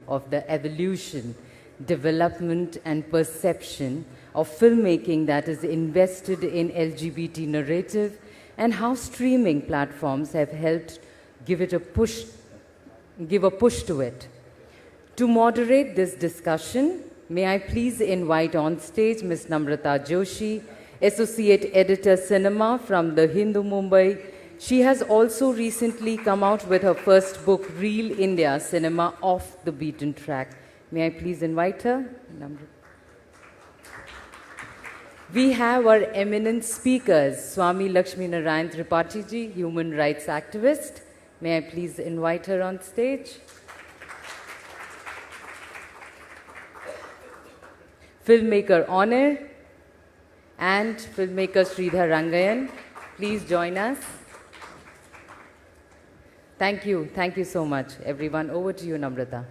of the evolution, development, and perception of filmmaking that is invested in LGBT narrative, and how streaming platforms have helped give a push to it. To moderate this discussion, may I please invite on stage Ms. Namrata Joshi, Associate Editor Cinema from the Hindu Mumbai. She has also recently come out with her first book, Real India Cinema Off the Beaten Track. May I please invite her? We have our eminent speakers, Swami Lakshmi Narayan Tripathi ji, human rights activist. May I please invite her on stage? Filmmaker Honor and filmmaker Sridhar Rangayan, please join us. Thank you so much, everyone. Over to you, Namrata.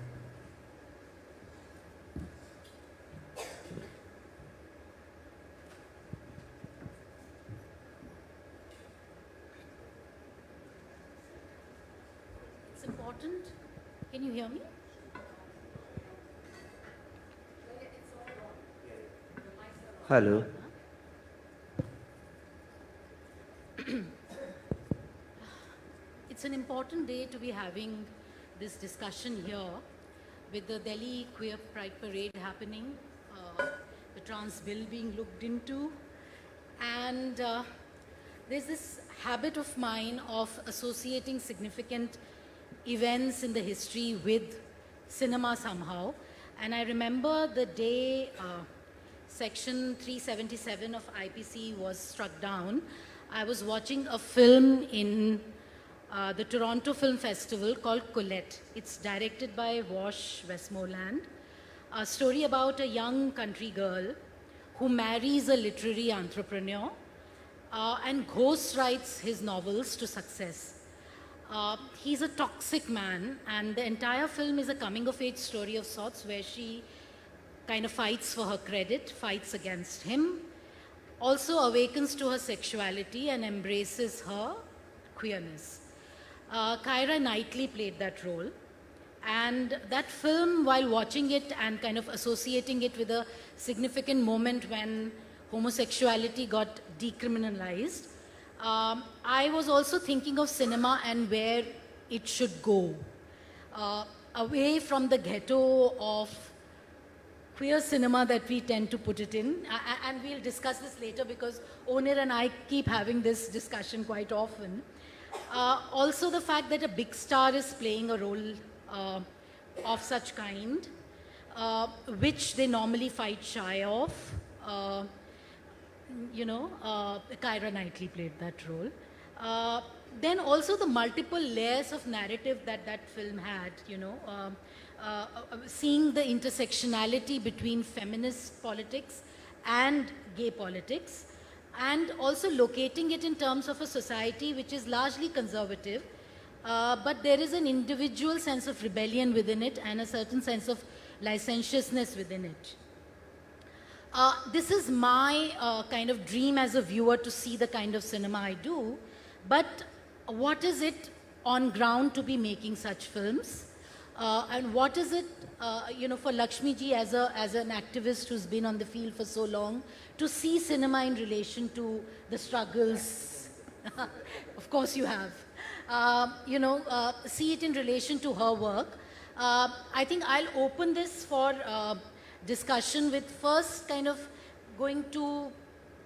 It's important. Can you hear me? Hello. It's an important day to be having this discussion here with the Delhi Queer Pride Parade happening, the trans bill being looked into, and there's this habit of mine of associating significant events in the history with cinema somehow. And I remember the day Section 377 of IPC was struck down. I was watching a film in the Toronto Film Festival called Colette. It's directed by Wash Westmoreland. A story about a young country girl who marries a literary entrepreneur and ghostwrites his novels to success. He's a toxic man, and the entire film is a coming-of-age story of sorts where she kind of fights for her credit, fights against him, also awakens to her sexuality and embraces her queerness. Keira Knightley played that role. And that film, while watching it and kind of associating it with a significant moment when homosexuality got decriminalized, I was also thinking of cinema and where it should go. Away from the ghetto of queer cinema that we tend to put it in. And we'll discuss this later because Onir and I keep having this discussion quite often. Also the fact that a big star is playing a role of such kind, which they normally fight shy of. Keira Knightley played that role. Then also the multiple layers of narrative that that film had, seeing the intersectionality between feminist politics and gay politics, and also locating it in terms of a society which is largely conservative, but there is an individual sense of rebellion within it and a certain sense of licentiousness within it. This is my kind of dream as a viewer to see the kind of cinema I do, but what is it on ground to be making such films? And what is it, for Lakshmi ji as an activist who's been on the field for so long, to see cinema in relation to the struggles? Of course you have. See it in relation to her work. I think I'll open this for discussion with first kind of going to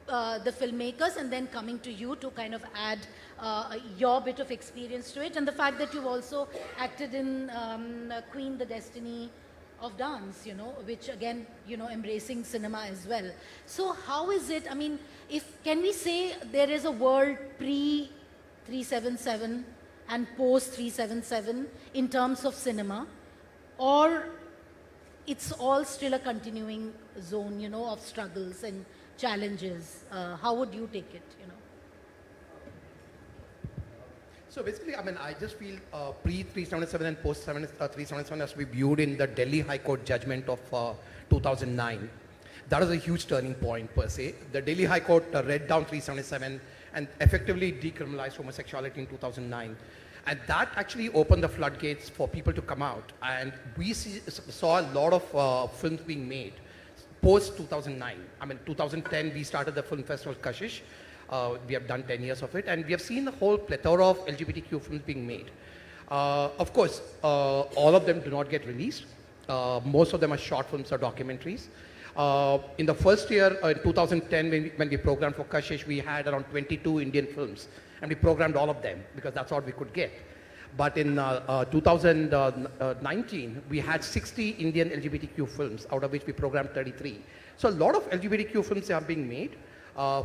the filmmakers and then coming to you to kind of add your bit of experience to it, and the fact that you've also acted in Queen, the Destiny of Dance, which again, embracing cinema as well. So how is it, can we say there is a world pre-377 and post-377 in terms of cinema, or it's all still a continuing zone, of struggles and challenges? How would you take it, So basically, I just feel pre-377 and post-377 has to be viewed in the Delhi High Court judgment of 2009. That was a huge turning point per se. The Delhi High Court read down 377 and effectively decriminalized homosexuality in 2009. And that actually opened the floodgates for people to come out. And we saw a lot of films being made post 2009. I mean, 2010, we started the film festival Kashish. We have done 10 years of it. And we have seen a whole plethora of LGBTQ films being made. Of course, all of them do not get released. Most of them are short films or documentaries. In the first year, in 2010, when we programmed for Kashish, we had around 22 Indian films. And we programmed all of them because that's all we could get. But in 2019, we had 60 Indian LGBTQ films, out of which we programmed 33. So a lot of LGBTQ films are being made.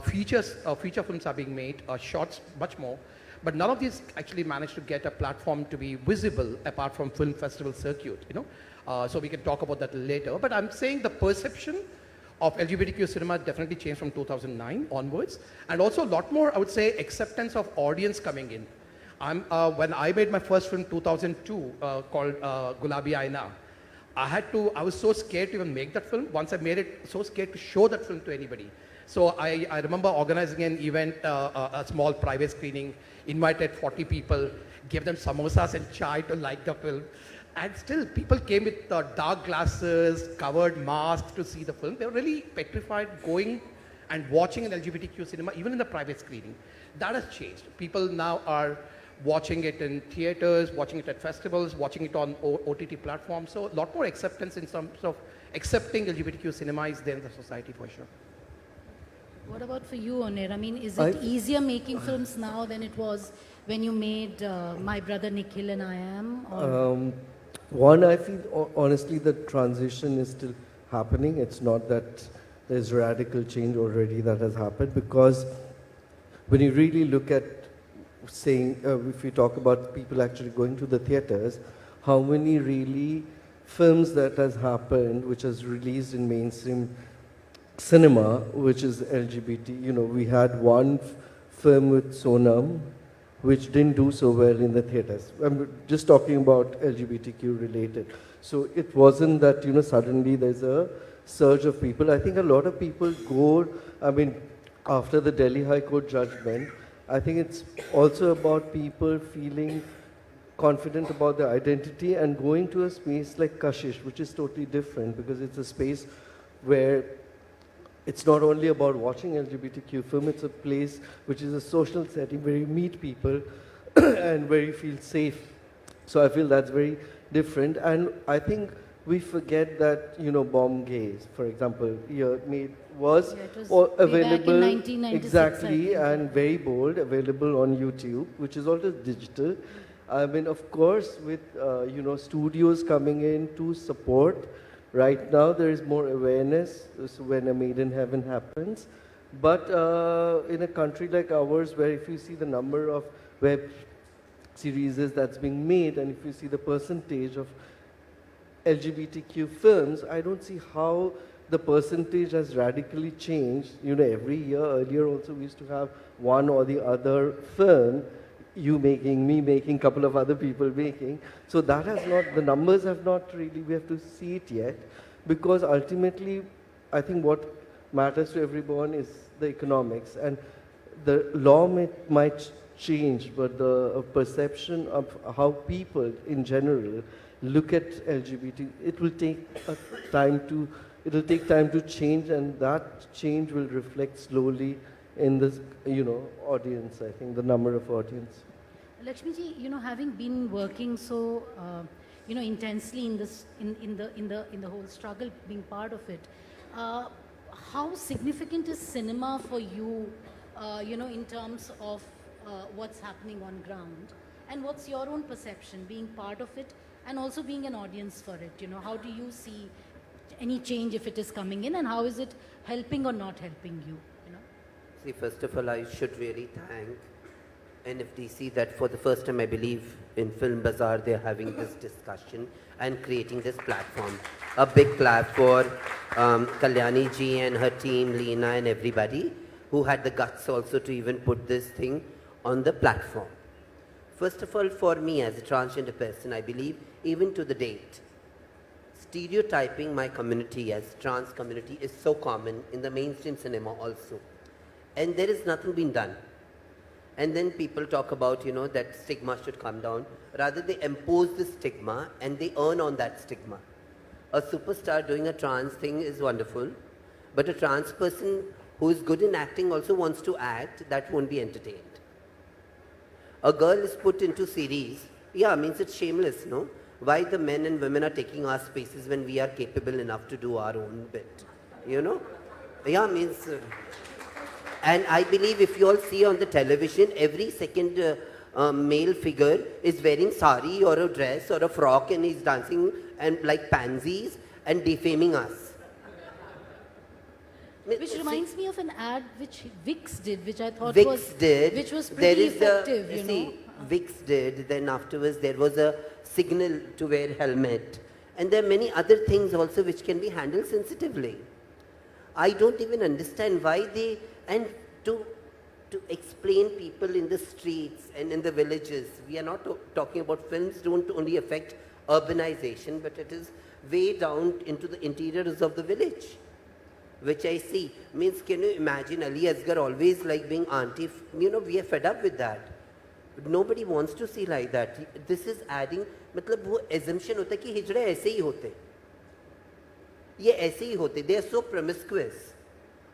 Feature films are being made, shorts, much more. But none of these actually managed to get a platform to be visible apart from film festival circuit, you know. So we can talk about that later. But I'm saying the perception of LGBTQ cinema definitely changed from 2009 onwards. And also a lot more, I would say, acceptance of audience coming in. When I made my first film in 2002 called Gulabi Aina, I was so scared to even make that film. Once I made it, so scared to show that film to anybody. So I remember organizing an event, a small private screening, invited 40 people, gave them samosas and chai to like the film. And still, people came with dark glasses, covered masks to see the film. They were really petrified going and watching an LGBTQ cinema, even in the private screening. That has changed. People now are watching it in theaters, watching it at festivals, watching it on OTT platforms. So a lot more acceptance in terms of accepting LGBTQ cinema is there in the society for sure. What about for you, Onir? I mean, is it easier making films now than it was when you made My Brother Nikhil and I Am? Or One, I feel honestly the transition is still happening. It's not that there's radical change already that has happened, because when you really look at saying, if we talk about people actually going to the theaters, how many really films that has happened, which has released in mainstream cinema, which is LGBT. You know, we had one film with Sonam, which didn't do so well in the theaters. I'm just talking about LGBTQ related. So it wasn't that, you know, suddenly there's a surge of people. I think a lot of people go, I mean, after the Delhi High Court judgment, I think it's also about people feeling confident about their identity and going to a space like Kashish, which is totally different because it's a space where it's not only about watching LGBTQ film, it's a place which is a social setting where you meet people and where you feel safe. So I feel that's very different. And I think we forget that, you know, Bomb Gays, for example, was available, back in 1996, exactly, and very bold, available on YouTube, which is also digital. I mean, of course, with, you know, studios coming in to support. Right now, there is more awareness when a Made in Heaven happens. But in a country like ours, where if you see the number of web series that's being made, and if you see the percentage of LGBTQ films, I don't see how the percentage has radically changed. You know, every year, earlier also, we used to have one or the other film, you making, me making, couple of other people making. So that has not, the numbers have not really, we have to see it yet, because ultimately, I think what matters to everyone is the economics. And the law might change, but the perception of how people in general look at LGBT, it will take time to change, and that change will reflect slowly in this, you know, audience, I think, the number of audience. Lakshmiji, you know, having been working so, you know, intensely in this, in the whole struggle, being part of it, how significant is cinema for you, you know, in terms of what's happening on ground, and what's your own perception, being part of it, and also being an audience for it? You know, how do you see any change if it is coming in, and how is it helping or not helping you? See, first of all, I should really thank NFDC that for the first time, I believe, in Film Bazaar, they're having this discussion and creating this platform. A big clap for Kalyani ji and her team, Leena and everybody, who had the guts also to even put this thing on the platform. First of all, for me as a transgender person, I believe, even to the date, stereotyping my community as trans community is so common in the mainstream cinema also. And there is nothing being done. And then people talk about, that stigma should come down. Rather, they impose the stigma and they earn on that stigma. A superstar doing a trans thing is wonderful, but a trans person who is good in acting also wants to act, that won't be entertained. A girl is put into series, means it's shameless, no? Why the men and women are taking our spaces when we are capable enough to do our own bit, means... and I believe if you all see on the television, every second male figure is wearing sari or a dress or a frock and he's dancing and like pansies and defaming us. Which reminds me of an ad which Vicks did, which I thought Vicks was did. which was There pretty is effective, Vicks did. Then afterwards there was a signal to wear helmet, and there are many other things also which can be handled sensitively. I don't even understand why they and to explain people in the streets and in the villages. We are not talking about films. Don't only affect urbanization, but it is way down into the interiors of the village, which I see. Means, can you imagine Ali Asgar always like being auntie? We are fed up with that. Nobody wants to see like that. This is adding, मतलब वो assumption होता है कि हिजड़े ऐसे ही होते. ये ऐसे ही होते. They are so promiscuous.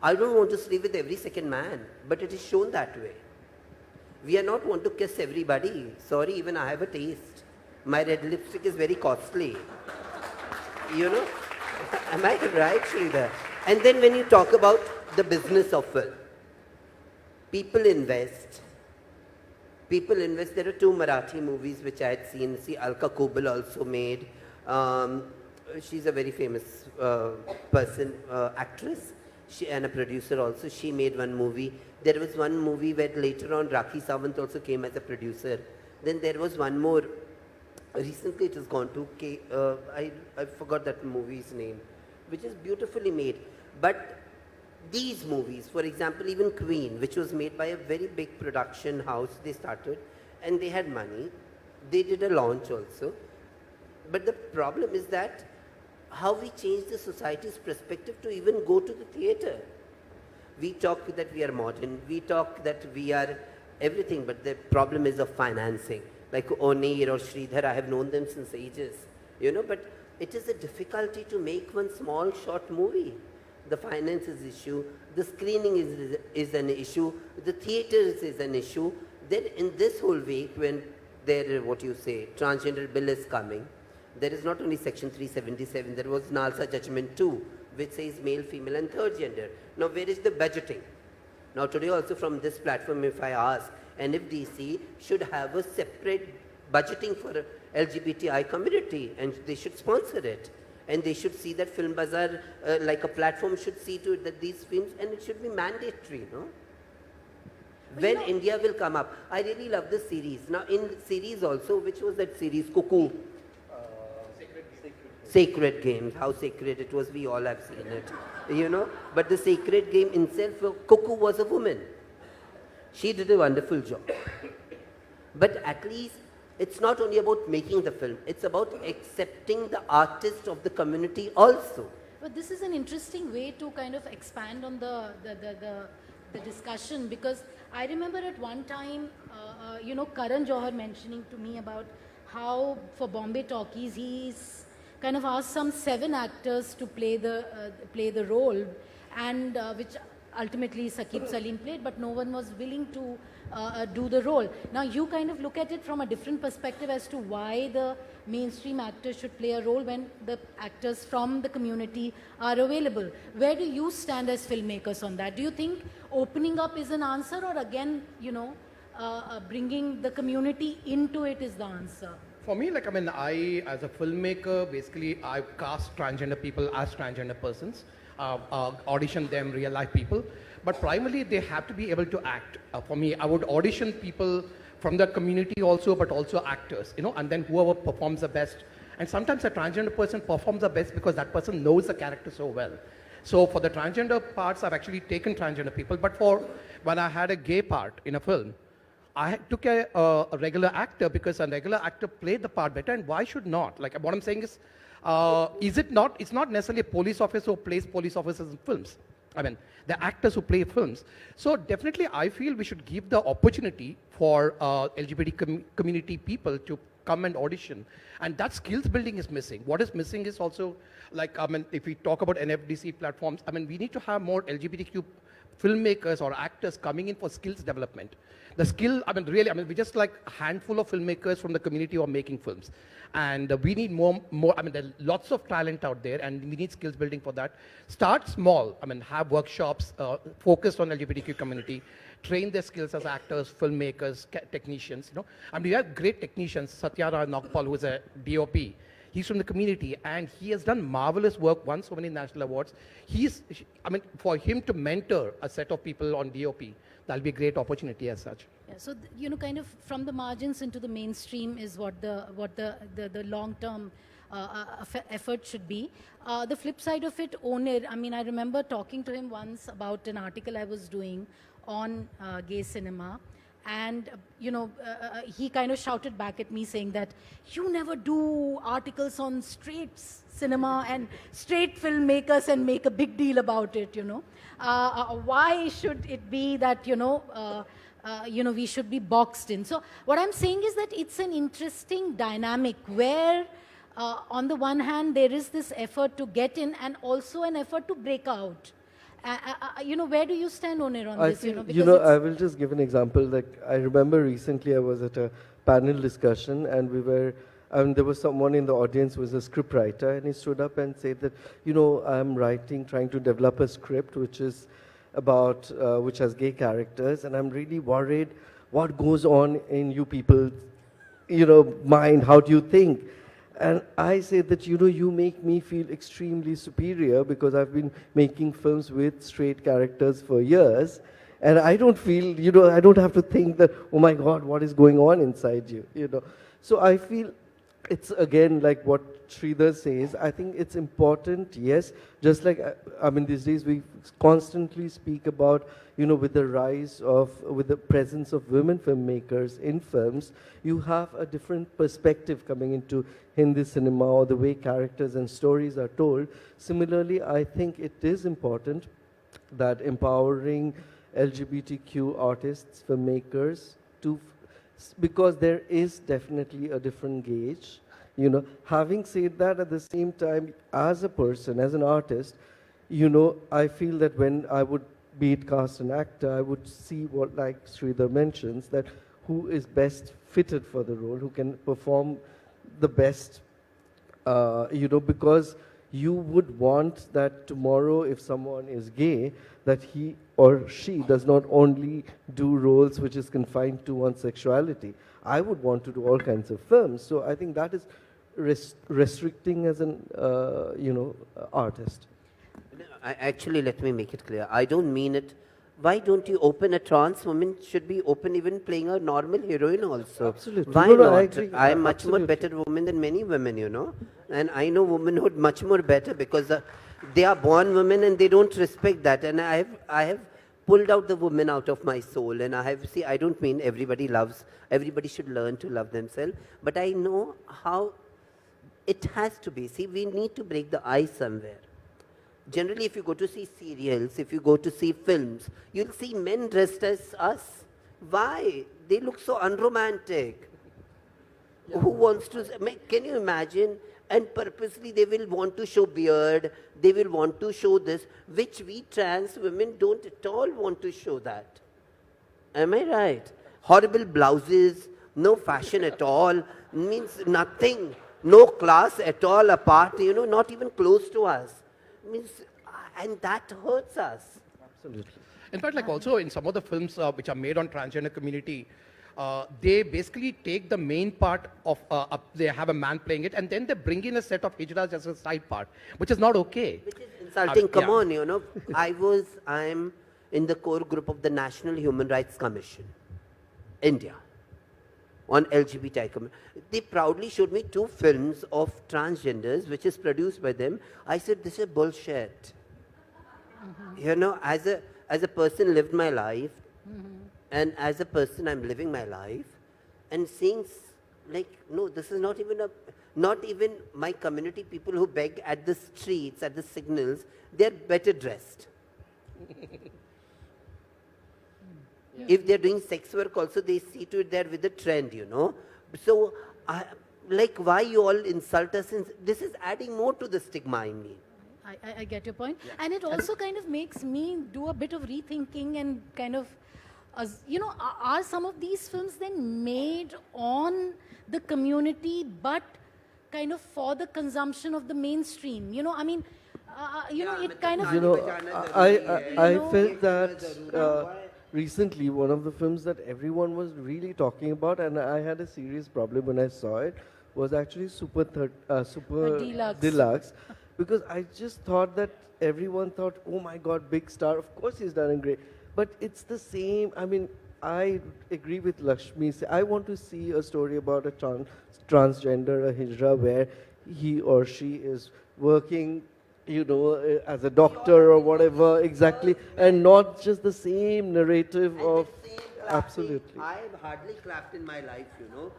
I don't want to sleep with every second man, but it is shown that way. We are not want to kiss everybody. Sorry, even I have a taste. My red lipstick is very costly. Am I right, Sridhar? And then when you talk about the business of film, people invest. There are 2 Marathi movies which I had seen. See, Alka Kubel also made. She's a very famous person, actress. And a producer also. She made one movie. There was one movie where later on Rakhi Sawant also came as a producer. Then there was one more. Recently it has gone to I forgot that movie's name, which is beautifully made. But these movies, for example, even Queen, which was made by a very big production house, they started and they had money. They did a launch also. But the problem is that how we change the society's perspective to even go to the theatre. We talk that we are modern, we talk that we are everything, but the problem is of financing. Like Oneer or Sridhar, I have known them since ages, but it is a difficulty to make one small short movie. The finance is issue, the screening is an issue, the theatres is an issue. Then in this whole week, when transgender bill is coming, there is not only section 377, there was NALSA judgment 2, which says male, female and third gender. Now where is the budgeting? Now today also from this platform, if I ask, NFDC should have a separate budgeting for LGBTI community and they should sponsor it. And they should see that Film Bazaar, like a platform, should see to it that these films, and it should be mandatory, no? When India will come up. I really love the series. Now in series also, which was that series, Cuckoo? Sacred Games. How sacred it was, we all have seen it, But the Sacred Game itself, Cuckoo was a woman. She did a wonderful job. But at least, it's not only about making the film, it's about accepting the artist of the community also. But this is an interesting way to kind of expand on the discussion, because I remember at one time, Karan Johar mentioning to me about how for Bombay Talkies, he's kind of asked some 7 actors to play the role, and which ultimately Saqib Salim played, but no one was willing to do the role. Now you kind of look at it from a different perspective as to why the mainstream actors should play a role when the actors from the community are available. Where do you stand as filmmakers on that? Do you think opening up is an answer, or again, bringing the community into it is the answer? For me, I, as a filmmaker, basically, I cast transgender people as transgender persons, audition them, real life people. But primarily, they have to be able to act. For me, I would audition people from the community also, but also actors, and then whoever performs the best. And sometimes a transgender person performs the best because that person knows the character so well. So for the transgender parts, I've actually taken transgender people. But when I had a gay part in a film, I took a regular actor because a regular actor played the part better. And why should not? Like what I'm saying is it's not necessarily a police officer who plays police officers in films. I mean, the actors who play films. So definitely, I feel we should give the opportunity for LGBT community people to come and audition. And that skills building is missing. What is missing is also, like, I mean, if we talk about NFDC platforms, I mean, we need to have more LGBTQ filmmakers or actors coming in for skills development. The skill, I mean, really, I mean, we just like a handful of filmmakers from the community who are making films. And we need more, I mean, there are lots of talent out there and we need skills building for that. Start small, I mean, have workshops focused on LGBTQ community, train their skills as actors, filmmakers, technicians, you know. I mean, we have great technicians, Satyara Nagpal, who is a DOP. He's from the community and he has done marvelous work, won so many national awards. I mean, for him to mentor a set of people on DOP, that'll be a great opportunity as such. Yeah, so, you know, kind of from the margins into the mainstream is what the long-term effort should be. The flip side of it, Onir, I mean, I remember talking to him once about an article I was doing on gay cinema. And, you know, he kind of shouted back at me saying that you never do articles on straight cinema and straight filmmakers and make a big deal about it, you know. Why should it be that, you know, we should be boxed in? So what I'm saying is that it's an interesting dynamic where, on the one hand, there is this effort to get in and also an effort to break out. You know, where do you stand, Onir, on this? Feel, you know, you know, I will just give an example. Like, I remember recently I was at a panel discussion and there was someone in the audience who was a script writer and he stood up and said that, you know, I'm trying to develop a script which is about, which has gay characters and I'm really worried what goes on in you people's, you know, mind, how do you think? And I say that, you know, you make me feel extremely superior because I've been making films with straight characters for years. And I don't feel, you know, I don't have to think that, oh my God, what is going on inside you, you know. So I feel it's again like what Sridhar says. I think it's important, yes. Just like, I mean, these days we constantly speak about, you know, with the presence of women filmmakers in films, you have a different perspective coming into Hindi cinema or the way characters and stories are told. Similarly, I think it is important that empowering LGBTQ artists, filmmakers, because there is definitely a different gauge. You know, having said that, at the same time, as a person, as an artist, you know, I feel that when I would be it cast an actor, I would see what, like Sridhar mentions, that who is best fitted for the role, who can perform the best, you know, because you would want that tomorrow, if someone is gay, that he or she does not only do roles which is confined to one's sexuality. I would want to do all kinds of films. So I think that is restricting as an, you know, artist. Actually, let me make it clear. I don't mean it. Why don't you open a trans woman should be open even playing a normal heroine also? Absolutely. Why No, no, not? I agree. I'm much Absolutely. more better woman than many women, you know. And I know womanhood much more better because they are born women and they don't respect that. And I have pulled out the woman out of my soul. And I don't mean everybody should learn to love themselves. But I know how it has to be. See, we need to break the ice somewhere. Generally, if you go to see serials, if you go to see films, you'll see men dressed as us. Why? They look so unromantic. Yeah. Who wants to, can you imagine? And purposely they will want to show beard, they will want to show this, which we trans women don't at all want to show that. Am I right? Horrible blouses, no fashion at all, means nothing, no class at all apart, you know, not even close to us. Means, and that hurts us. Absolutely. In fact, like also in some of the films which are made on transgender community, they basically take the main part of, they have a man playing it, and then they bring in a set of hijras as a side part, which is not okay. Which is insulting. Come yeah. on, you know. I'm in the core group of the National Human Rights Commission, India, on LGBTI community. They proudly showed me 2 films of transgenders, which is produced by them. I said, this is bullshit. You know, as a person lived my life, and as a person I'm living my life, and seeing like, no, this is not even my community people who beg at the streets, at the signals, they're better dressed. If they're doing sex work also, they see to it they're with the trend, you know. So, like, why you all insult us? This is adding more to the stigma in me. I get your point. And it also kind of makes me do a bit of rethinking and kind of, you know, are some of these films then made on the community but kind of for the consumption of the mainstream? You know, I mean, you know, it kind of... You know, I felt that recently one of the films that everyone was really talking about, and I had a serious problem when I saw it, was actually Super Deluxe. Because I just thought that everyone thought, oh my God, big star, of course he's done great. But it's the same, I mean, I agree with Lakshmi. I want to see a story about a transgender, a hijra, where he or she is working, you know, as a doctor or whatever, exactly, and not just the same narrative of, absolutely. I have hardly clapped in my life, you know.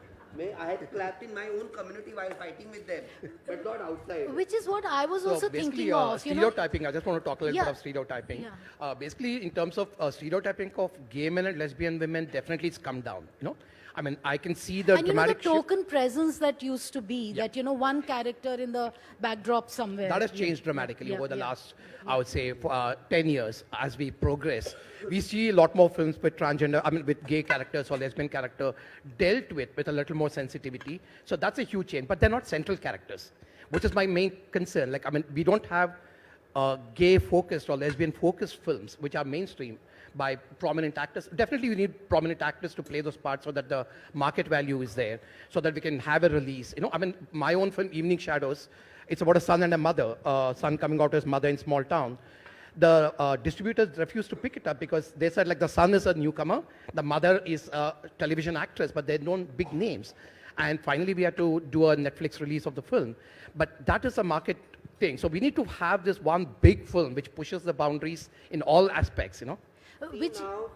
I had clapped in my own community while fighting with them, but not outside. Which is what I was also thinking of. Stereotyping, I just want to talk a little bit of stereotyping. Yeah. Basically, in terms of stereotyping of gay men and lesbian women, definitely it's come down, you know. I mean, I can see the and dramatic you know, the token presence that used to be, that, you know, one character in the backdrop somewhere. That has changed dramatically over the last, I would say, 10 years as we progress. We see a lot more films with transgender, I mean, with gay characters or lesbian character dealt with a little more sensitivity. So that's a huge change, but they're not central characters, which is my main concern. Like, I mean, we don't have gay-focused or lesbian-focused films, which are mainstream by prominent actors. Definitely we need prominent actors to play those parts so that the market value is there, so that we can have a release. You know, I mean, my own film, Evening Shadows, it's about a son and a mother, son coming out to his mother in small town. The distributors refused to pick it up because they said, like, the son is a newcomer, the mother is a television actress, but they're known big names. And finally we had to do a Netflix release of the film. But that is a market thing. So we need to have this one big film which pushes the boundaries in all aspects, you know. Now,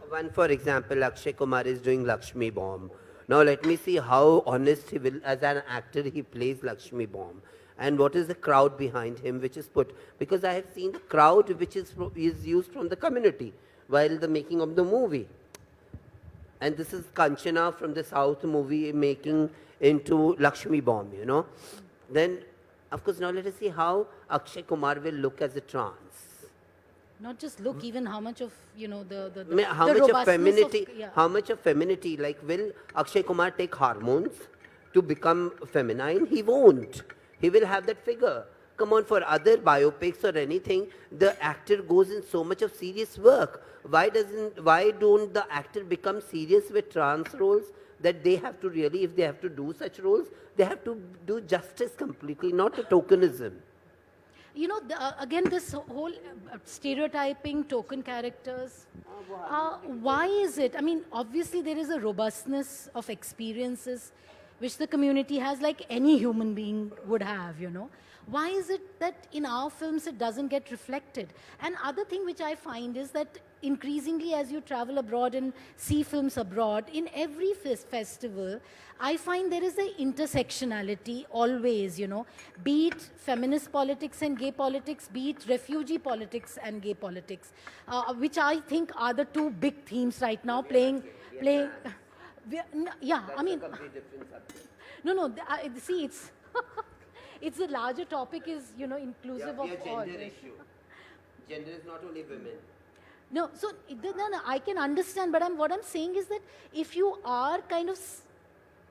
one, for example, Akshay Kumar is doing Lakshmi Bomb. Now let me see how honest he will, as an actor, he plays Lakshmi Bomb. And what is the crowd behind him which is put? Because I have seen the crowd which is used from the community while the making of the movie. And this is Kanchana from the South movie making into Lakshmi Bomb, you know. Then, of course, now let us see how Akshay Kumar will look as a trans. Not just look, even how much of, you know, how much of femininity, how much of femininity, like, will Akshay Kumar take hormones to become feminine? He won't. He will have that figure. Come on, for other biopics or anything, the actor goes in so much of serious work. Why don't the actor become serious with trans roles, that they have to really, if they have to do such roles, they have to do justice completely, not a tokenism. You know, again, this whole stereotyping, token characters, why is it? I mean, obviously there is a robustness of experiences which the community has, like any human being would have, you know. Why is it that in our films it doesn't get reflected? And other thing which I find is that increasingly as you travel abroad and see films abroad, in every festival, I find there is an intersectionality always, you know, be it feminist politics and gay politics, be it refugee politics and gay politics, which I think are the two big themes right now playing. Yeah, I mean, no, see, it's, it's a larger topic is, you know, inclusive of all. Issue. Gender is not only women. No, so, no, I can understand, but what I'm saying is that if you are kind of,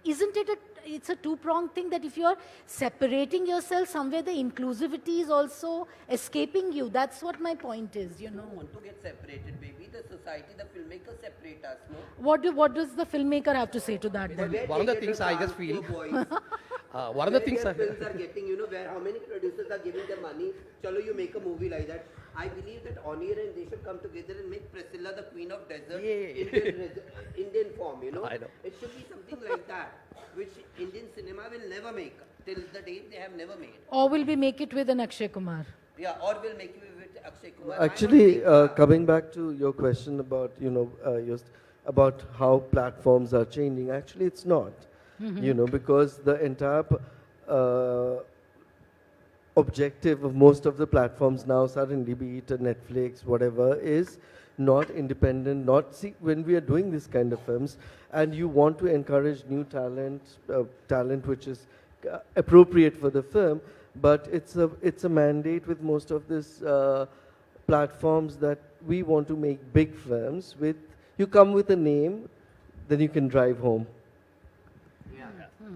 isn't it it's a two-pronged thing that if you're separating yourself somewhere, the inclusivity is also escaping you. That's what my point is, you know. We don't want to get separated, baby. The society, the filmmakers separate us, no? What does the filmmaker have to say to that then? One of the things I just feel, one of the things films are getting, you know, where how many producers are giving them money, chalo, you make a movie like that. I believe that Onier and they should come together and make Priscilla the Queen of Desert Indian form, you know. I know. It should be something like that, which Indian cinema will never make, till the date they have never made. Or will we make it with an Akshay Kumar? Yeah, or will make it with Akshay Kumar. Actually, coming back to your question about, you know, about how platforms are changing, actually it's not, you know, because the entire, objective of most of the platforms now, suddenly, be it a Netflix, whatever, is not independent, not, see, when we are doing this kind of films, and you want to encourage new talent, talent which is appropriate for the film, but it's a mandate with most of these platforms that we want to make big films with, you come with a name, then you can drive home.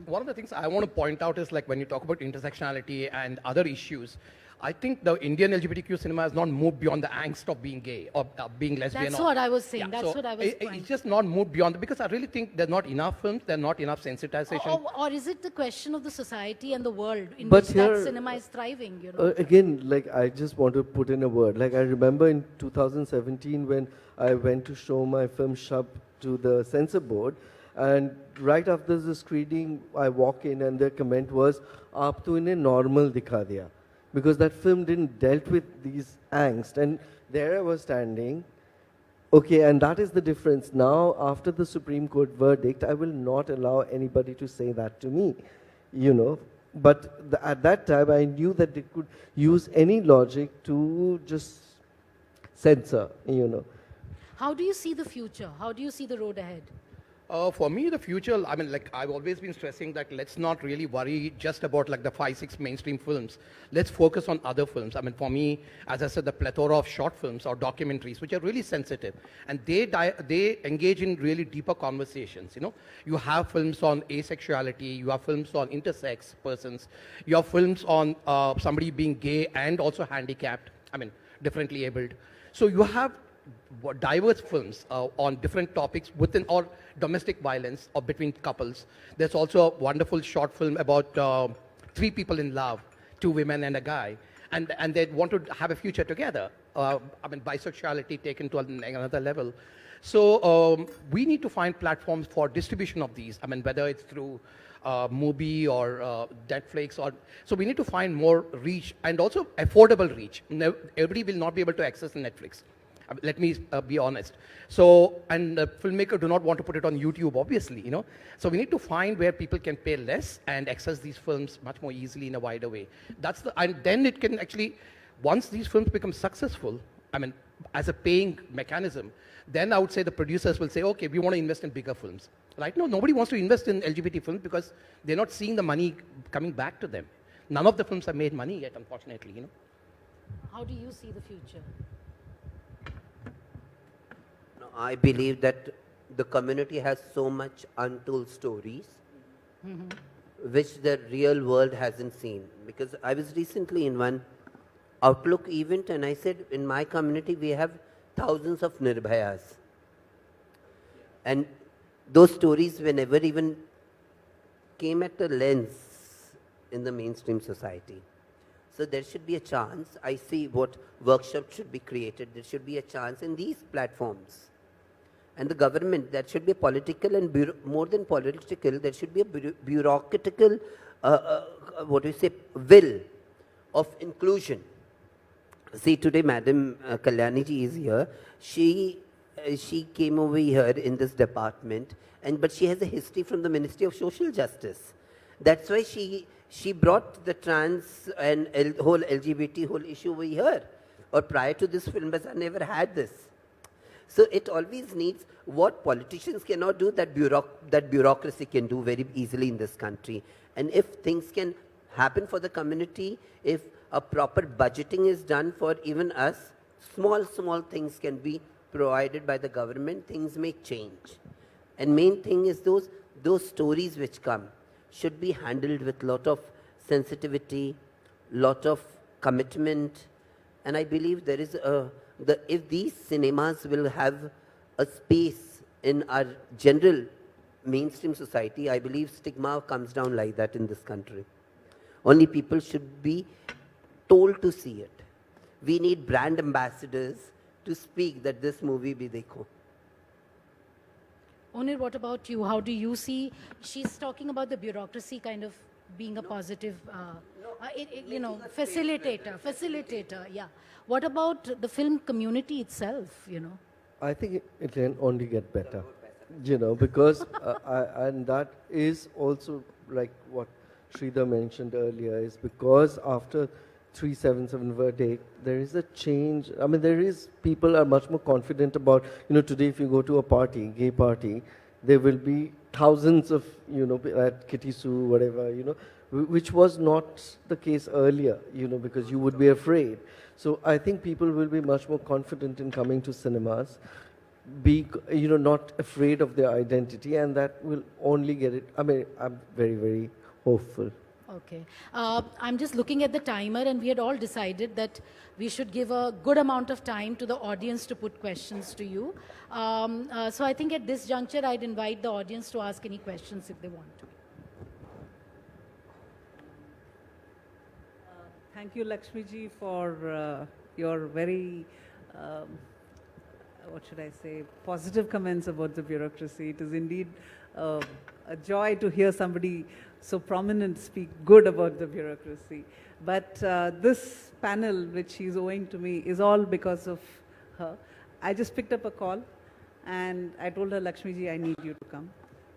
One of the things I want to point out is, like, when you talk about intersectionality and other issues, I think the Indian LGBTQ cinema has not moved beyond the angst of being gay or being lesbian. That's or, what I was saying. Yeah, That's so what I was pointing. it's just not moved beyond, because I really think there's not enough films, there's not enough sensitization. Or is it the question of the society and the world in But which that here- cinema is thriving? You know, Again, like, I just want to put in a word. Like, I remember in 2017 when I went to show my film Shab to the censor board, and right after the screening, I walk in and their comment was, "Aap to inhe normal dikha diya," because that film didn't dealt with these angst. And there I was standing. Okay, and that is the difference. Now, after the Supreme Court verdict, I will not allow anybody to say that to me, you know. But at that time, I knew that they could use any logic to just censor, you know. how do you see the future? How do you see the road ahead? For me, the future, I mean, like, I've always been stressing that let's not really worry just about, like, the 5-6 mainstream films. Let's focus on other films. I mean, for me, as I said, the plethora of short films or documentaries, which are really sensitive, and they engage in really deeper conversations, you know. You have films on asexuality, you have films on intersex persons, you have films on somebody being gay and also handicapped, I mean, differently abled. So you have diverse films on different topics within or domestic violence or between couples. There's also a wonderful short film about 3 people in love, 2 women and a guy, and they want to have a future together. I mean, bisexuality taken to another level. So we need to find platforms for distribution of these. I mean, whether it's through Mubi or Netflix, or so we need to find more reach and also affordable reach. Everybody will not be able to access Netflix. Let me be honest. So, and the filmmaker do not want to put it on YouTube, obviously, you know. So we need to find where people can pay less and access these films much more easily in a wider way. And then it can actually, once these films become successful, I mean, as a paying mechanism, then I would say the producers will say, okay, we want to invest in bigger films. Right now, nobody wants to invest in LGBT films because they're not seeing the money coming back to them. None of the films have made money yet, unfortunately, you know. How do you see the future? I believe that the community has so much untold stories which the real world hasn't seen. Because I was recently in one Outlook event and I said, in my community we have thousands of Nirbhayas. And those stories were never even came at a lens in the mainstream society. So there should be a chance. I see what workshops should be created. There should be a chance in these platforms. And the government, that should be political and more than political, there should be a bureaucratical, will of inclusion. See, today Madam Kalyani ji is here. She came over here in this department, but she has a history from the Ministry of Social Justice. That's why she brought the trans and whole LGBT whole issue over here. Or prior to this, Film Bazaar never had this. So it always needs what politicians cannot do, that bureaucracy can do very easily in this country. And if things can happen for the community, if a proper budgeting is done for even us, small things can be provided by the government, things may change. And main thing is those stories which come should be handled with lot of sensitivity, lot of commitment. And I believe there is if these cinemas will have a space in our general mainstream society, I believe stigma comes down like that in this country. Only people should be told to see it. We need brand ambassadors to speak that this movie bhi dekho. Onir, what about you? How do you see? She's talking about the bureaucracy kind of being a positive, facilitator. Yeah. What about the film community itself? You know. I think it can only get better, you know, because and that is also like what Sridhar mentioned earlier, is because after 377 verdict, there is a change. I mean, people are much more confident about, today if you go to a party, gay party, there will be thousands of, at Kitty Sue, whatever, which was not the case earlier, because you would be afraid. So I think people will be much more confident in coming to cinemas, be, not afraid of their identity, and that will only get it. I mean, I'm very, very hopeful. Okay. I'm just looking at the timer, and we had all decided that we should give a good amount of time to the audience to put questions to you. So I think at this juncture, I'd invite the audience to ask any questions if they want to. Thank you, Lakshmiji, for your very, what should I say, positive comments about the bureaucracy. It is indeed a joy to hear somebody so prominent speak good about the bureaucracy. But this panel, which she's owing to me, is all because of her. I just picked up a call and I told her, Lakshmiji, I need you to come.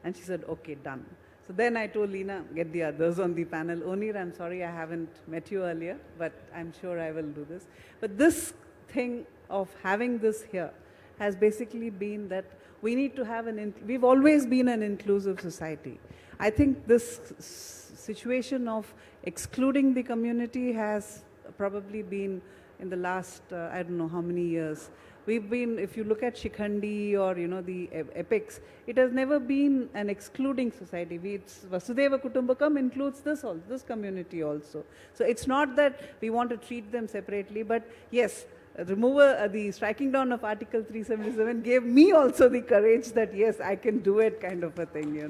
And she said, okay, done. So then I told Leena, get the others on the panel. Onir, I'm sorry I haven't met you earlier, but I'm sure I will do this. But this thing of having this here has basically been that we need to have we've always been an inclusive society. I think this situation of excluding the community has probably been in the last, I don't know how many years. We've been, if you look at Shikhandi or, the epics, it has never been an excluding society. Vasudhaiva Kutumbakam includes this community also. So it's not that we want to treat them separately, but yes, the striking down of Article 377 gave me also the courage that yes, I can do it, kind of a thing,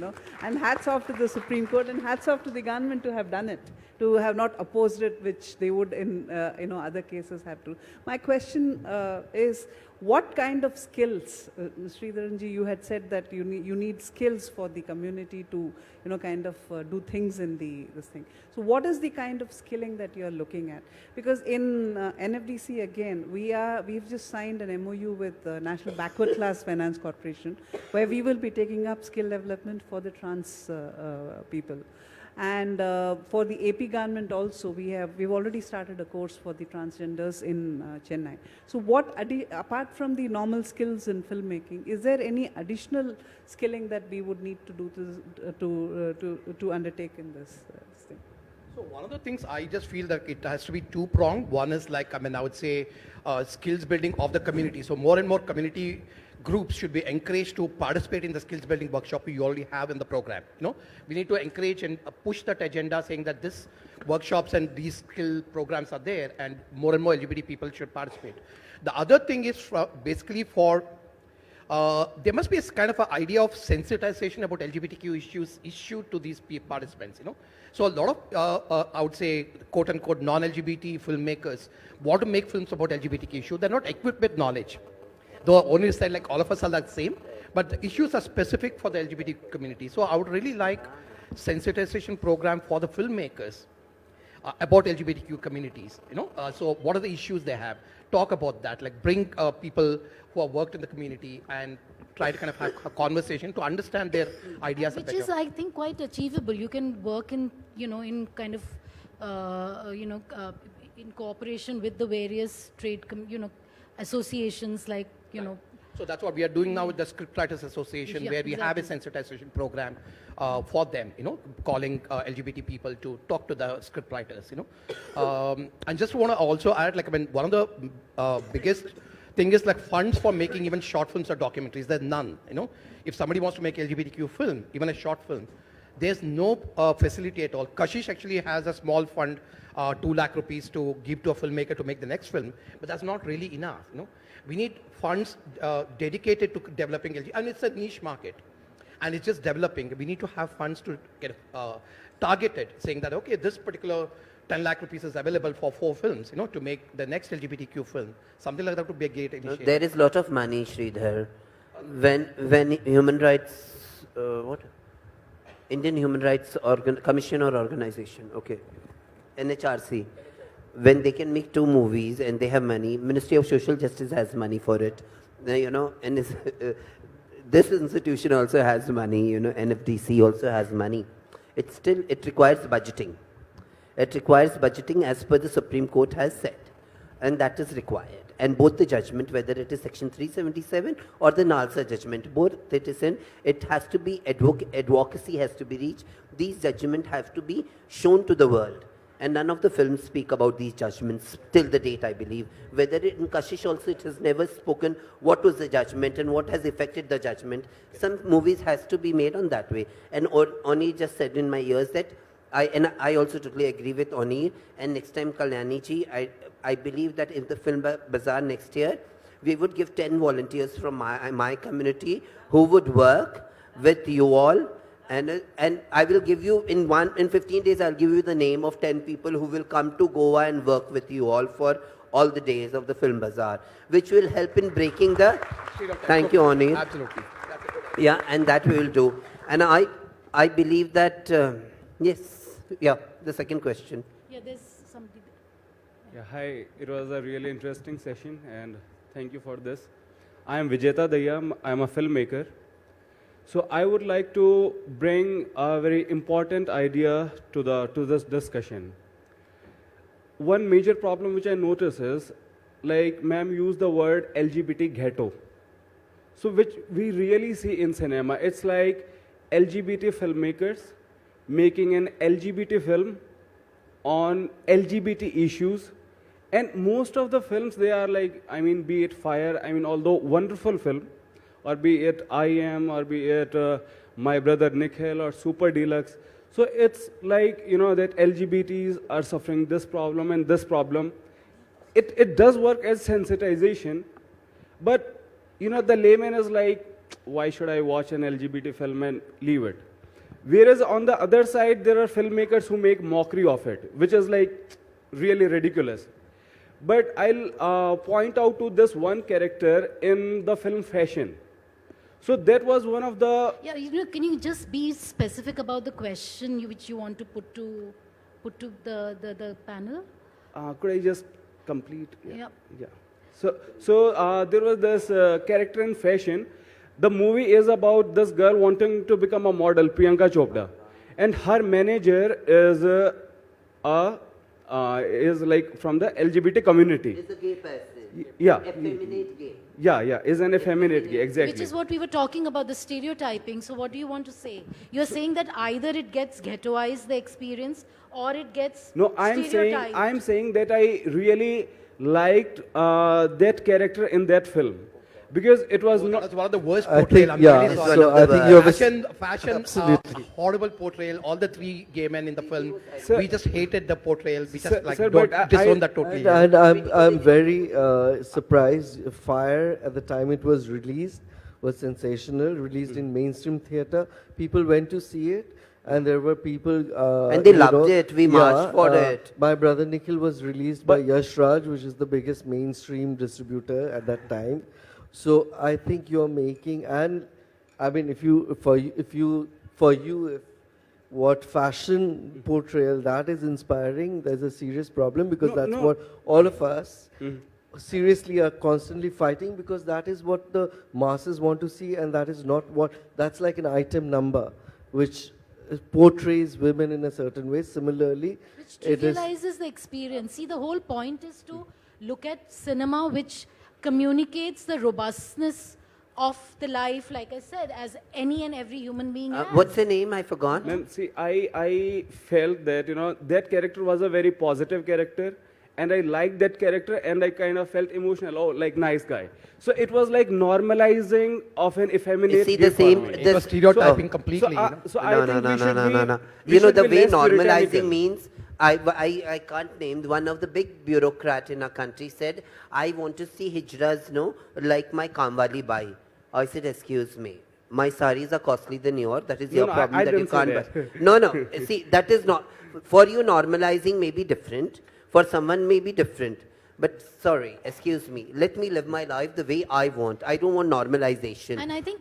And hats off to the Supreme Court and hats off to the government to have done it, to have not opposed it, which they would in other cases have to. My question is, what kind of skills, Sridharanji, you had said that you need skills for the community to, kind of do things in this thing. So what is the kind of skilling that you're looking at? Because in NFDC, again, we've just signed an MOU with National Backward Class Finance Corporation, where we will be taking up skill development for the trans people. And for the AP government also, we've already started a course for the transgenders in Chennai. So what, apart from the normal skills in filmmaking, is there any additional skilling that we would need to do to undertake in this thing? So one of the things I just feel that it has to be two-pronged. One is like, I would say skills building of the community. So more and more community groups should be encouraged to participate in the skills building workshop you already have in the program. We need to encourage and push that agenda saying that this workshops and these skill programs are there and more LGBT people should participate. The other thing is basically there must be a kind of an idea of sensitization about LGBTQ issues issued to these participants, So a lot of, I would say, quote unquote, non-LGBT filmmakers want to make films about LGBTQ issues. They're not equipped with knowledge. Though Onir said like all of us are the same, but the issues are specific for the LGBT community. So I would really like sensitization program for the filmmakers about LGBTQ communities, so what are the issues they have? Talk about that, like bring people who have worked in the community and try to kind of have a conversation to understand their ideas. Which is, I think, quite achievable. You can work in, in kind of, in cooperation with the various trade, associations like, So that's what we are doing now with the Scriptwriters Association, where we have a sensitization program for them, calling LGBT people to talk to the scriptwriters, And just want to also add, one of the biggest thing is like funds for making even short films or documentaries. There's none, If somebody wants to make LGBTQ film, even a short film, there's no facility at all. Kashish actually has a small fund, 2 lakh rupees to give to a filmmaker to make the next film, but that's not really enough, We need funds dedicated to developing LGBT, and it's a niche market, and it's just developing. We need to have funds to get targeted, saying that, okay, this particular 10 lakh rupees is available for 4 films, to make the next LGBTQ film. Something like that would be a great initiative. There is a lot of money, Sridhar. When human rights, Indian Human Rights Commission or organization, okay, NHRC, when they can make 2 movies and they have money, Ministry of Social Justice has money for it, and this institution also has money, NFDC also has money. It requires budgeting. It requires budgeting as per the Supreme Court has said. And that is required. And both the judgment, whether it is Section 377 or the Nalsa judgment, both it is in, it has to be, advocacy has to be reached. These judgments have to be shown to the world. And none of the films speak about these judgments till the date, I believe. Whether in Kashish also it has never spoken what was the judgment and what has affected the judgment. Some movies has to be made on that way. And Oni just said in my ears that, I also totally agree with Oni. And next time, Kalyani ji, I believe that in the Film Bazaar next year, we would give 10 volunteers from my community who would work with you all. And I will give you, in 15 days, I'll give you the name of 10 people who will come to Goa and work with you all for all the days of the Film Bazaar, which will help in breaking the... Thank you, Oni. Absolutely. Yeah, and that we will do. And I believe that, the second question. Yeah, there's somebody. Yeah, hi. It was a really interesting session, and thank you for this. I am Vijeta Daya. I am a filmmaker. So I would like to bring a very important idea to this discussion. One major problem which I notice is, like ma'am used the word LGBT ghetto. So which we really see in cinema. It's like LGBT filmmakers making an LGBT film on LGBT issues. And most of the films, they are like, be it Fire, although wonderful film, or be it I Am, or be it My Brother Nikhil, or Super Deluxe. So it's like, that LGBTs are suffering this problem and this problem. It does work as sensitization, but, the layman is like, why should I watch an LGBT film and leave it? Whereas on the other side, there are filmmakers who make mockery of it, which is like really ridiculous. But I'll point out to this one character in the film Fashion. So that was one of the... Yeah, can you just be specific about the question which you want to put to the panel? Could I just complete? Yeah. So there was this character in Fashion. The movie is about this girl wanting to become a model, Priyanka Chopra, and her manager is like from the LGBT community. It's a gay person. Yeah. Effeminate gay. Yeah, is an effeminate gay, exactly. Which is what we were talking about, the stereotyping. So what do you want to say? You're saying that either it gets ghettoized, the experience, or it gets stereotyped. I'm saying that I really liked that character in that film. Because it was not... That's one of the worst I portrayal. think, I'm yeah, really sorry. so I think you have a... Fashion, Absolutely. horrible portrayal. All the three gay men in the film, Sir, we just hated the portrayal. We just sir, disown that totally. And I'm very surprised. Fire, at the time it was released, was sensational. Released in mainstream theatre. People went to see it. And there were people... and they loved it. We marched for it. My Brother Nikhil was released by Yash Raj, which is the biggest mainstream distributor at that time. So I think you're making, and if what fashion portrayal that is inspiring, there's a serious problem, because that's what all of us seriously are constantly fighting, because that is what the masses want to see, and that is not what, that's like an item number, which portrays women in a certain way. Similarly, Which trivializes the experience. See, the whole point is to look at cinema which communicates the robustness of the life, like I said, as any and every human being has. What's her name? I forgot. Ma'am, see, I felt that, that character was a very positive character, and I liked that character, and I kind of felt emotional, like nice guy. So it was like normalizing of an effeminate See, gay the same- for me. It was stereotyping completely. So I think we should be... The way less normalizing puritanical. means, I can't name, one of the big bureaucrat in our country said, I want to see hijras, like my Kamwali Bai. I said, excuse me, my saris are costly than yours. That is your problem I that you didn't say can't buy. that. No. See, that is not, for you normalizing may be different, for someone may be different. But sorry, excuse me, let me live my life the way I want. I don't want normalization. And I think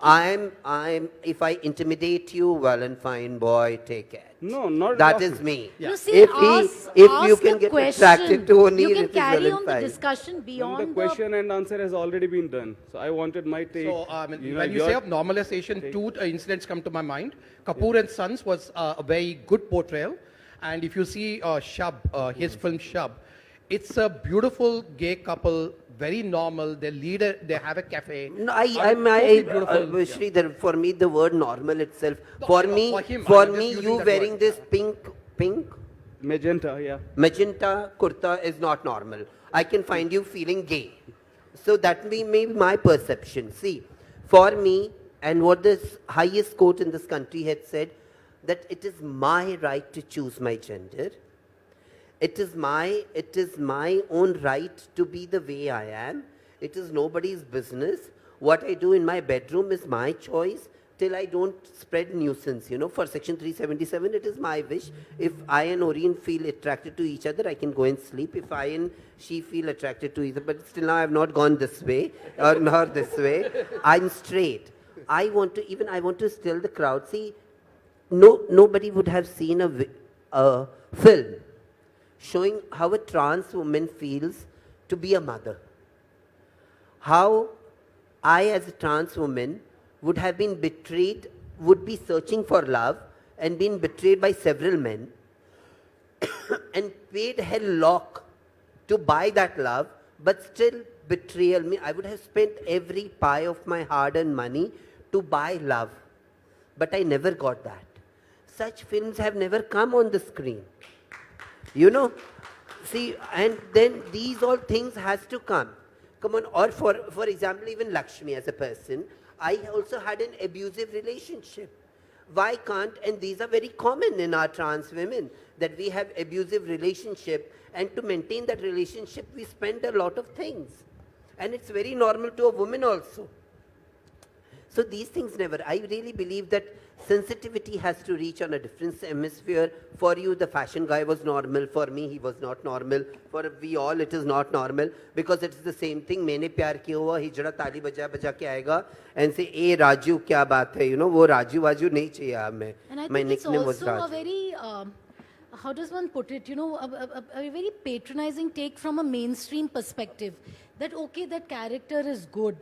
if I intimidate you, well and fine, boy, take it. No, not That at all. is me. You see, If ask you can the get question. attracted to O'Neill, You can it is well carry and on the fine. discussion Ma'am, beyond the question and answer has already been done. So I wanted my take. So when you your say of normalization, two incidents come to my mind. Kapoor and Sons was a very good portrayal. And if you see his film Shab, it's a beautiful gay couple, very normal. They have a cafe. No, Totally beautiful. Yeah. Sridhar, for me, the word normal itself, No, for I know, me, for him, for I'm me, just using you that wearing word. this pink, Magenta, yeah. magenta kurta is not normal. I can find you feeling gay. So that may be my perception. See, for me, and what this highest court in this country had said, that it is my right to choose my gender. It is my own right to be the way I am. It is nobody's business. What I do in my bedroom is my choice till I don't spread nuisance. You know, for Section 377, it is my wish. If I and Oreen feel attracted to each other, I can go and sleep. If I and she feel attracted to each other, but still now I have not gone this way or not this way. I'm straight. I want to tell the crowd, see, nobody would have seen a film showing how a trans woman feels to be a mother. How I, as a trans woman, would have been betrayed, would be searching for love and been betrayed by several men and paid hell lock to buy that love, but still betrayal me. I would have spent every pie of my hard-earned money to buy love, but I never got that. Such films have never come on the screen. You know, see, and then these all things has to come. Come on, or for example, even Lakshmi as a person, I also had an abusive relationship. Why can't, and these are very common in our trans women, that we have abusive relationship, and to maintain that relationship, we spend a lot of things. And it's very normal to a woman also. So these things never, I really believe that sensitivity has to reach on a different hemisphere. For you, the fashion guy was normal. For me, he was not normal. For we all, it is not normal. Because it's the same thing. मैंने प्यार किया हुआ हिजड़ा ताली बजा बजा के आएगा and say, "ए राजू क्या बात है?" You know, वो राजू वाजू नहीं चाहिए हमें. And I My think it's nickname was also a Raju. very, how does one put it, you know, a very patronizing take from a mainstream perspective. That, okay, that character is good.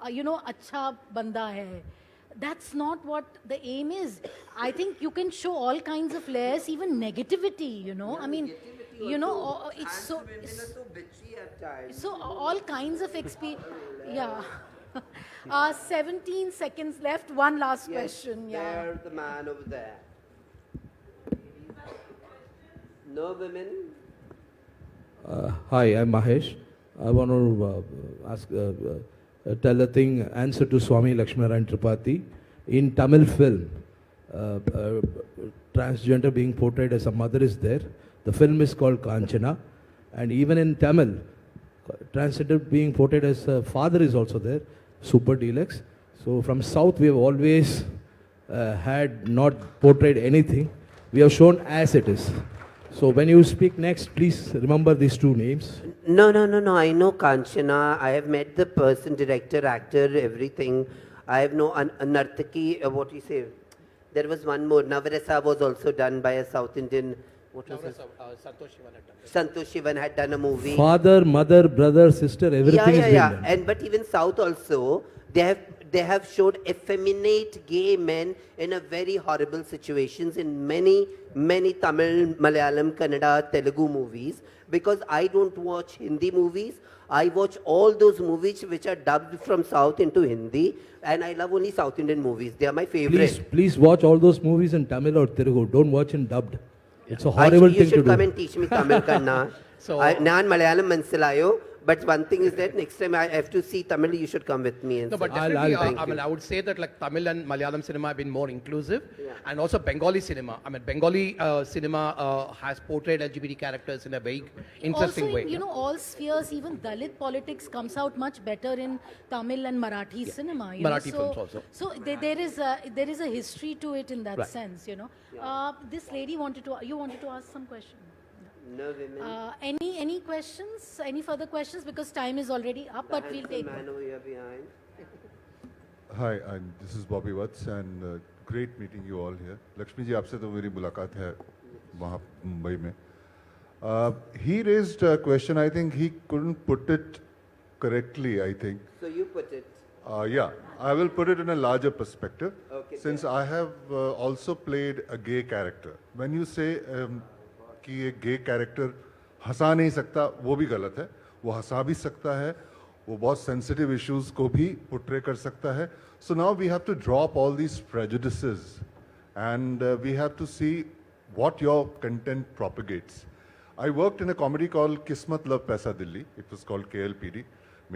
You know, acha banda hai. That's not what the aim is. I think you can show all kinds of layers, even negativity, you know. I mean, you know, it's so... bitchy at times. So all kinds of yeah. 17 seconds left. One last question. Yeah. There's the man over there. No women? Hi, I'm Mahesh. I want to tell a thing, answer to Swami Lakshminarayan Tripathi. In Tamil film, transgender being portrayed as a mother is there. The film is called Kanchana. And even in Tamil, transgender being portrayed as a father is also there, Super Deluxe. So from South, we have always had not portrayed anything. We have shown as it is. So when you speak next, please remember these two names. No. I know Kanchana. I have met the person, director, actor, everything. I have no Nartaki, what do you say? There was one more. Navarasa was also done by a South Indian. What was it? Santosh Shivan had done a movie. Father, mother, brother, sister, everything is being done. And but even South also, they have showed effeminate gay men in a very horrible situations in many Tamil, Malayalam, Kannada, Telugu movies. Because I don't watch Hindi movies, I watch all those movies which are dubbed from South into Hindi, and I love only South Indian movies. They are my favorite. Please watch all those movies in Tamil or Telugu. Don't watch in dubbed. It's a horrible thing to do. You should come and teach me Tamil, Kanna. So- Naan Malayalam mansilayo. But one thing is that next time I have to see Tamil, you should come with me. And No, but see. definitely, I'll I mean, I would say that like Tamil and Malayalam cinema have been more inclusive, Yeah. and also Bengali cinema. I mean, Bengali cinema has portrayed LGBT characters in a very interesting also way. in, you know, all spheres, even Dalit politics comes out much better in Tamil and Marathi cinema. You Marathi know? films also. So there is a history to it in that Right. sense, you know. This lady you wanted to ask some question. No women. Any questions? Any further questions? Because time is already up, but we'll take man it. over here behind. Hi, and this is Bobby Watts, and great meeting you all here. Lakshmi ji, आपसे तो मेरी मुलाकात है वहाँ मुंबई में. He raised a question. I think he couldn't put it correctly. I think. So you put it. Yeah, I will put it in a larger perspective. Okay, Since I have also played a gay character. When you say कि एक गे character हंसा नहीं सकता, वो भी गलत है. वो हंसा भी सकता है, वो बहुत सेंसिटिव इश्यूज को भी पोर्ट्रे कर सकता है. So now we have to drop all these prejudices and we have to see what your content propagates. I worked in a comedy called Kismat Love Paisa Dilli. It was called KLPD,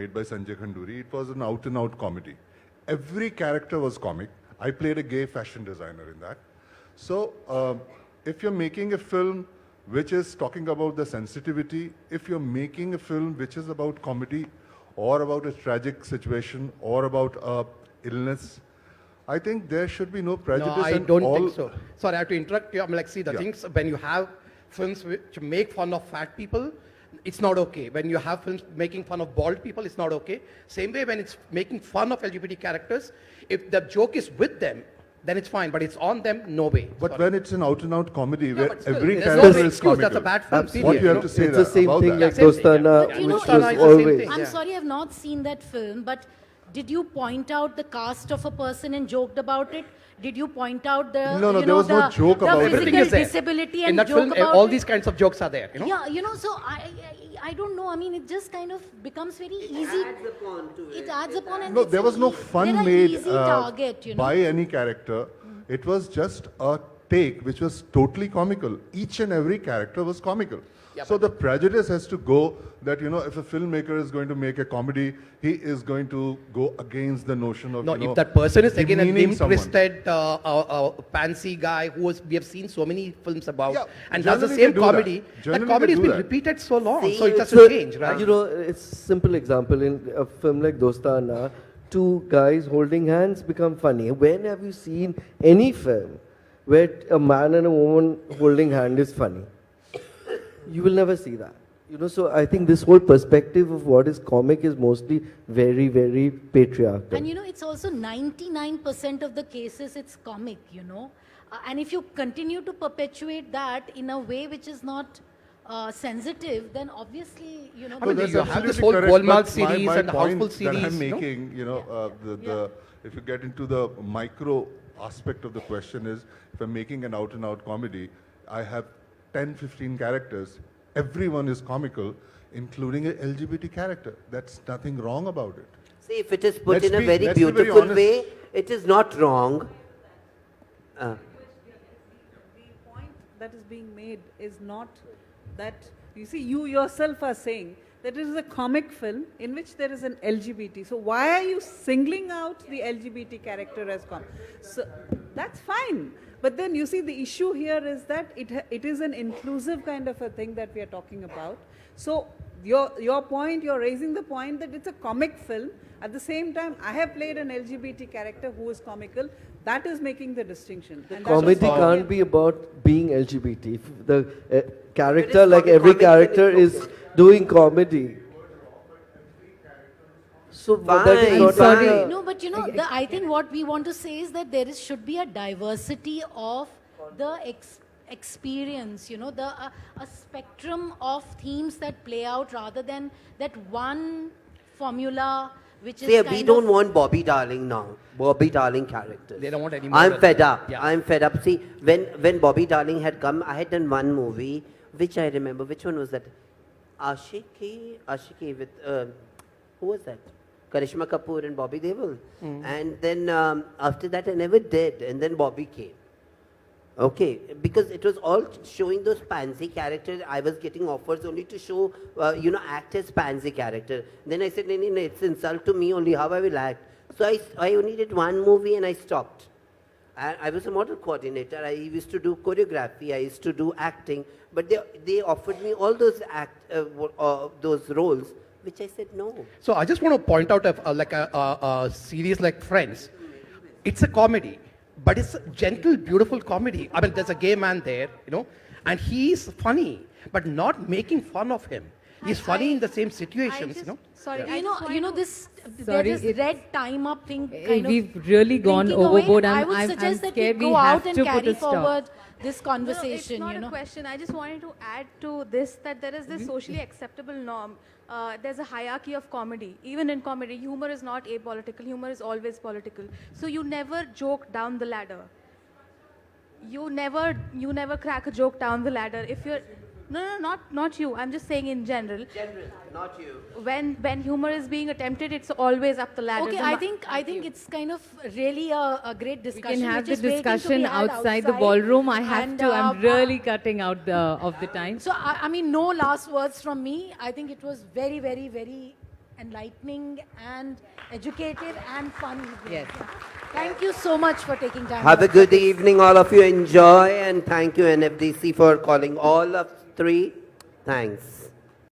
made by Sanjay Khanduri. It was an out-and-out comedy. Every character was comic. I played a gay fashion designer in that. So, if you're making a film which is talking about the sensitivity, if you're making a film which is about comedy or about a tragic situation or about illness, I think there should be no prejudice. No, I and don't all. think so. Sorry, I have to interrupt you. I'm like, see, the Yeah. things when you have films which make fun of fat people, it's not okay. When you have films making fun of bald people, it's not okay. Same way when it's making fun of LGBT characters, if the joke is with them, then it's fine. But it's on them, no way. But Sorry. when it's an out-and-out comedy No, where but still, every there's no character is excuse. comical, That's a bad film. Absolutely. what you period, have to say It's the same about thing that? like Yeah, same thing, Dostana, yeah. But you which know, was Dostana is the same always. thing. I'm Yeah. sorry I've not seen that film, but did you point out the caste of a person and joked about it? Did you point out the No, no, you there know, was no the, joke the about it. physical Everything is there. disability In and that joke film, about all it? these kinds of jokes are there. You know. Yeah, you know, so I don't know. I mean, it just kind of becomes very easy. adds upon to It it. adds upon, and No, it's there was an no e- fun they're an made easy target, you know. by any character. It was just a take which was totally comical. Each and every character was comical. Yeah, So the prejudice has to go that, you know, if a filmmaker is going to make a comedy, he is going to go against the notion of, No, you know, if that person is again a demeaning someone. limp-twisted, pansy guy we have seen so many films about, Yeah, and does the generally same they do that. comedy, that Generally comedy they has do been that. repeated so long, See, so it has So, to change, right? You know, it's simple example in a film like Dostana, two guys holding hands become funny. When have you seen any film where a man and a woman holding hand is funny? You will never see that. You know, so I think this whole perspective of what is comic is mostly very, very patriarchal. And you know, it's also 99% of the cases it's comic, you know. And if you continue to perpetuate that in a way which is not sensitive, then obviously, you know. I mean, that's you have this absolutely whole correct, Golmaal but series my and point Houseful that series, I'm no? making, you know, if you get into the micro aspect of the question is, if I'm making an out-and-out comedy, I have 10, 15 characters, everyone is comical, including an LGBT character. That's nothing wrong about it. See, if it is put Let's in a be- very let's be very beautiful honest. way, it is not wrong. The point that is being made is not that, you see, you yourself are saying that it is a comic film in which there is an LGBT. So why are you singling out the LGBT character as comic? So that's fine. But then you see the issue here is that it is an inclusive kind of a thing that we are talking about. So your point, you're raising the point that it's a comic film. At the same time, I have played an LGBT character who is comical. That is making the distinction. And that is Comedy why- can't be about being LGBT. If the character, It is like comic, every comedy, then character, it's is okay. doing comedy. So that is Fine, not sorry. a- No, but you know, I think what we want to say is that should be a diversity of the experience, you know, a spectrum of themes that play out rather than that one formula which is See, kind we don't of, want Bobby Darling now. Bobby Darling characters. They don't want any more I'm of fed that. up. Yeah. I'm fed up. See, when Bobby Darling had come, I had done one movie, which I remember. Which one was that? Ashiki with, who was that? Karishma Kapoor and Bobby Deol. And then after that, I never did. And then Bobby came. Okay, because it was all showing those pansy characters. I was getting offers only to show, act as pansy character. Then I said, no, it's insult to me only, how I will act. So I only did one movie and I stopped. I was a model coordinator. I used to do choreography. I used to do acting. But they offered me all those those roles, which I said no. So I just want to point out a series like Friends. It's a comedy, but it's a gentle, beautiful comedy. I mean, there's a gay man there, you know, and he's funny, but not making fun of him. He's funny in the same situations, you know. Sorry, you know this Sorry, there is red time up thing kind of We've really gone blinking away. overboard. I I'm, would I'm, suggest I'm that scared we we go have out and to put carry a stop. forward this No, conversation, it's not you know. a question. I just wanted to add to this that there is this socially acceptable norm. There's a hierarchy of comedy. Even in comedy, humor is not apolitical. Humor is always political. So you never joke down the ladder. you never crack a joke down the ladder. If you're not you. I'm just saying in general. General, not you. When humor is being attempted, it's always up the ladder. Okay, I think it's kind of really a great We discussion. can have the which is waiting to be discussion had outside the ballroom. I have And, to. I'm really cutting out of the time. So, I mean, no last words from me. I think it was very, very, very enlightening and educative and fun. evening. Yes. Thank you so much for taking time. Have a out. good evening, all of you. Enjoy, and thank you, NFDC, for calling all of three. Thanks.